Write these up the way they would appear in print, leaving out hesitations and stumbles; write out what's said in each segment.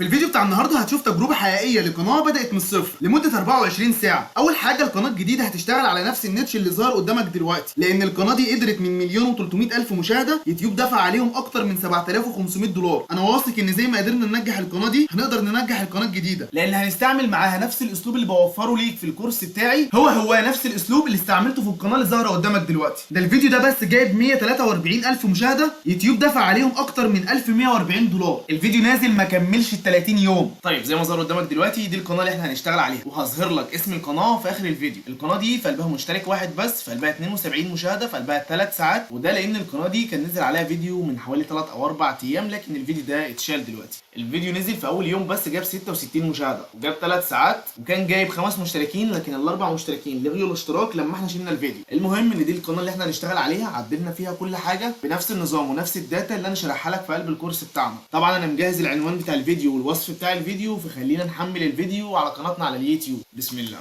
في الفيديو بتاع النهارده هتشوف تجربه حقيقيه لقناه بدات من الصفر لمده 24 ساعه. اول حاجه القناه الجديده هتشتغل على نفس النيتش اللي ظهر قدامك دلوقتي، لان القناه دي قدرت من 1,300,000 مشاهده يوتيوب دفع عليهم اكتر من $7,500. انا واثق ان زي ما قدرنا ننجح القناه دي هنقدر ننجح القناه الجديده، لان هنستعمل معاها نفس الاسلوب اللي بوفره ليك في الكورس بتاعي، هو نفس الاسلوب اللي استعملته في القناه اللي ظاهره قدامك دلوقتي. ده الفيديو ده بس جايب 143,000 مشاهده، يوتيوب دفع عليهم اكتر من $1,140. الفيديو نازل ما كملش ال 30 يوم. طيب زي ما ظهر قدامك دلوقتي دي القناه اللي احنا هنشتغل عليها، وهظهر لك اسم القناه في اخر الفيديو. القناه دي في قلبها مشترك واحد بس، في قلبها 72 مشاهده، في قلبها 3 ساعات، وده لان القناه دي كان نزل عليها فيديو من حوالي 3 أو 4 ايام، لكن الفيديو ده اتشال دلوقتي. الفيديو نزل في اول يوم بس جاب 66 مشاهده وجاب 3 ساعات، وكان جايب 5 مشتركين، لكن الاربع مشتركين لغيوا الاشتراك لما احنا شلنا الفيديو. المهم ان دي القناه اللي احنا هنشتغل عليها، عدلنا فيها كل حاجه بنفس النظام ونفس الداتا اللي انا شارحها لك في قلب الكورس بتاعنا. طبعا انا مجهز العنوان بتاع الفيديو والوصف بتاع الفيديو، فخلينا نحمل الفيديو على قناتنا على اليوتيوب. بسم الله.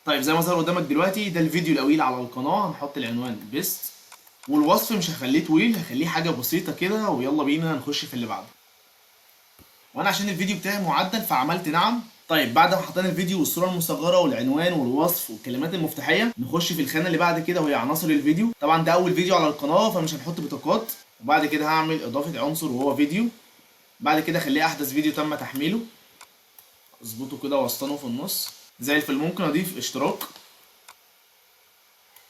طيب زي ما ظهر قدامك دلوقتي ده الفيديو الاول على القناه، هنحط العنوان بيست، والوصف مش هخليه طويل، هخليه حاجه بسيطه كده، ويلا بينا نخش في اللي بعده. وانا عشان الفيديو بتاعي معدل فعملت نعم. طيب بعد ما حطينا الفيديو والصوره المصغره والعنوان والوصف والكلمات المفتاحيه، نخش في الخانه اللي بعد كده وهي عناصر الفيديو. طبعا ده اول فيديو على القناه فمش هنحط بطاقات، وبعد كده هعمل اضافه عنصر وهو فيديو. بعد كده اخليه احدث فيديو تم تحميله، اظبطه كده واسطنه في النص زي الفل. ممكن اضيف اشتراك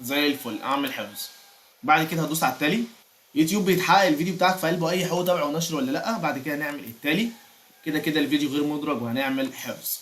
زي الفل، اعمل حفظ. بعد كده هدوس على التالي. يوتيوب بيتحقق الفيديو بتاعك في قلبه اي حقوق تبع ونشر ولا لا. بعد كده نعمل التالي، كده الفيديو غير مدرج، وهنعمل حفظ.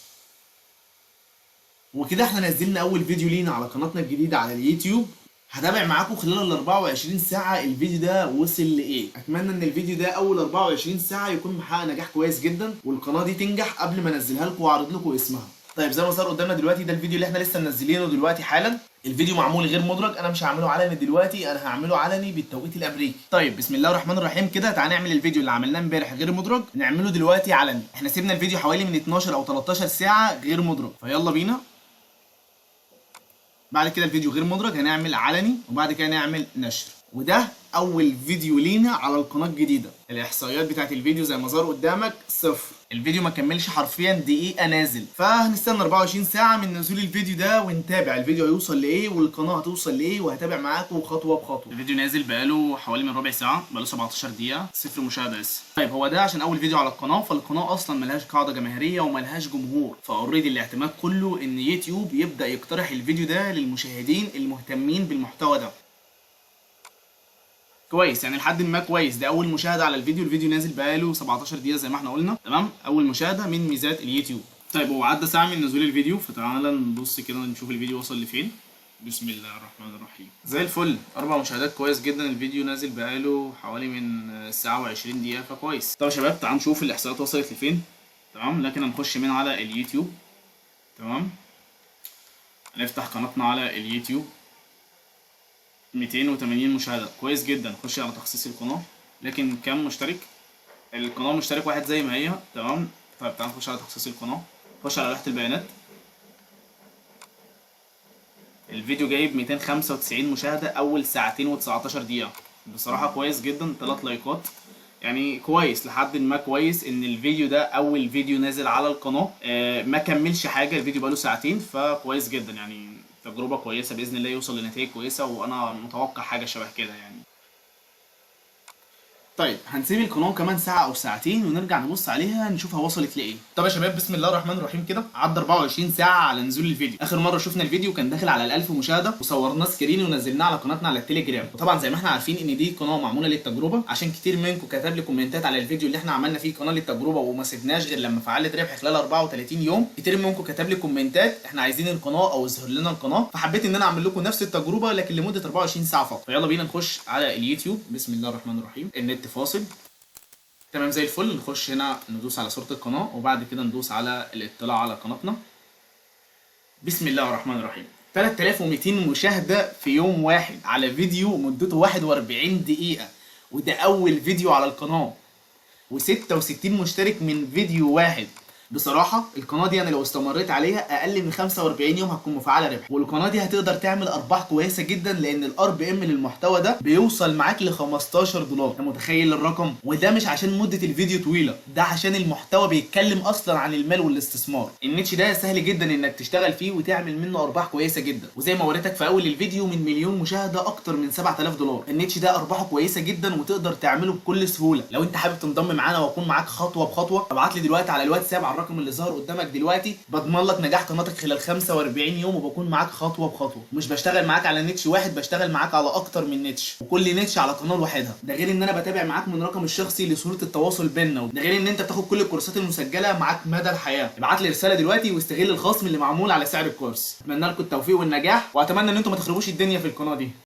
وكده احنا نزلنا اول فيديو لينا على قناتنا الجديده على اليوتيوب. هتابع معاكم خلال ال 24 ساعه الفيديو ده وصل لايه. اتمنى ان الفيديو ده اول 24 ساعه يكون محقق نجاح كويس جدا، والقناه دي تنجح قبل ما انزلها لكم واعرض لكم اسمها. طيب زي ما صار قدامنا دلوقتي ده الفيديو اللي احنا لسه منزلينه دلوقتي حالا. الفيديو معمول غير مدرج، انا مش هعمله علني دلوقتي، انا هعمله علني بالتوقيت الامريكي. طيب بسم الله الرحمن الرحيم. كده تعالى نعمل الفيديو اللي عملناه امبارح غير مدرج نعمله دلوقتي علني. احنا سيبنا الفيديو حوالي من 12 او 13 ساعه غير مدرج، فيلا بينا. بعد كده الفيديو غير مدرج هنعمل علني، وبعد كده نعمل نشر. وده اول فيديو لينا على القناه الجديده. الاحصائيات بتاعت الفيديو زي ما ظهر قدامك صفر. الفيديو ما كملش حرفيا دقيقه نازل، فهنستنى 24 ساعه من نزول الفيديو ده ونتابع الفيديو هيوصل لايه والقناه هتوصل لايه، وهتابع معاكم خطوه بخطوه. الفيديو نازل بقاله حوالي من ربع ساعه، بقاله 17 دقيقه، صفر مشاهده لسه. طيب هو ده عشان اول فيديو على القناه، فالقناه اصلا ملهاش قاعده جماهيريه وملهاش جمهور، فاوريدي الاعتماد كله ان يوتيوب يبدا يقترح الفيديو ده للمشاهدين المهتمين بالمحتوى ده. كويس، يعني لحد ما كويس. ده اول مشاهده على الفيديو نازل بقاله 17 دقيقه زي ما احنا قلنا، تمام. اول مشاهده من ميزات اليوتيوب. طيب هو عدى ساعه من نزول الفيديو، فتعالى نبص كده نشوف الفيديو وصل لفين. بسم الله الرحمن الرحيم. زي الفل، 4 مشاهدات، كويس جدا. الفيديو نازل بقاله حوالي من ساعه و20 دقيقه، فكويس. طب يا شباب تعالوا نشوف الاحصائيات وصلت لفين، تمام. لكن هنخش من على اليوتيوب، تمام. هنفتح قناتنا على اليوتيوب، 280 مشاهدة، كويس جدا. نخش على تخصيص القناة، لكن كام مشترك؟ القناة مشترك واحد زي ما هي، تمام. طيب تعال نخش على تخصيص القناة، نخش على لوحة البيانات. الفيديو جايب 295 مشاهدة أول ساعتين و19 دقيقة، بصراحة كويس جدا. 3 لايكات، يعني كويس لحد ما كويس ان الفيديو ده اول فيديو نازل على القناة. ما كملش حاجة، الفيديو بقاله ساعتين، فكويس جدا. يعني تجربة كويسة، بإذن الله يوصل لنتائج كويسة، وأنا متوقع حاجة شبه كده يعني. طيب هنسيب القناه كمان ساعه او ساعتين ونرجع نبص عليها نشوفها وصلت لايه. طب يا شباب بسم الله الرحمن الرحيم. كده عدى 24 ساعه على نزول الفيديو. اخر مره شفنا الفيديو كان داخل على 1000 مشاهده، وصورناه سكرين ونزلناه على قناتنا على التليجرام. وطبعا زي ما احنا عارفين ان دي قناه معموله للتجربه، عشان كتير منكم كتب لي كومنتات على الفيديو اللي احنا عملنا فيه قناه للتجربه وما سيبناش غير لما فعلت ربح خلال 34 يوم. كتير منكم كتب لي كومنتات احنا عايزين القناه او اظهر لنا القناه، فحبيت ان انا اعمل لكم نفس التجربه لكن لمده 24 ساعه فقط. فيلا بينا نخش على اليوتيوب. بسم الله الرحمن الرحيم. النت فاصل، تمام زي الفل. نخش هنا ندوس على صورة القناة، وبعد كده ندوس على الاطلاع على قناتنا. بسم الله الرحمن الرحيم. 3200 مشاهدة في يوم واحد على فيديو مدته 41 دقيقة، وده أول فيديو على القناة. و66 مشترك من فيديو واحد. بصراحه القناه دي انا لو استمريت عليها اقل من 45 يوم هتكون مفعله ربح، والقناه دي هتقدر تعمل ارباح كويسه جدا، لان الار بي ام للمحتوى ده بيوصل معاك ل $15. انت متخيل الرقم؟ وده مش عشان مده الفيديو طويله، ده عشان المحتوى بيتكلم اصلا عن المال والاستثمار. النيتش ده سهل جدا انك تشتغل فيه وتعمل منه ارباح كويسه جدا، وزي ما وريتك في اول الفيديو من مليون مشاهده اكتر من $7000. النيتش ده ارباحه كويسه جدا وتقدر تعمله بكل سهوله. لو انت حابب تنضم معانا واكون معاك خطوه بخطوه، ابعت لي دلوقتي على الواتساب على الرقم اللي ظهر قدامك دلوقتي، بضمن لك نجاح قناتك خلال 45 يوم وبكون معاك خطوه بخطوه. مش بشتغل معاك على نيتش واحد، بشتغل معاك على اكتر من نيتش، وكل نيتش على قناه لوحدها. ده غير ان انا بتابع معاك من رقم الشخصي لصوره التواصل بيننا، ده غير ان انت بتاخد كل الكورسات المسجله معاك مدى الحياه. ابعت لي رساله دلوقتي واستغل الخصم اللي معمول على سعر الكورس. اتمنى لكم التوفيق والنجاح، واتمنى ان انتم ما تخربوش الدنيا في القناه دي.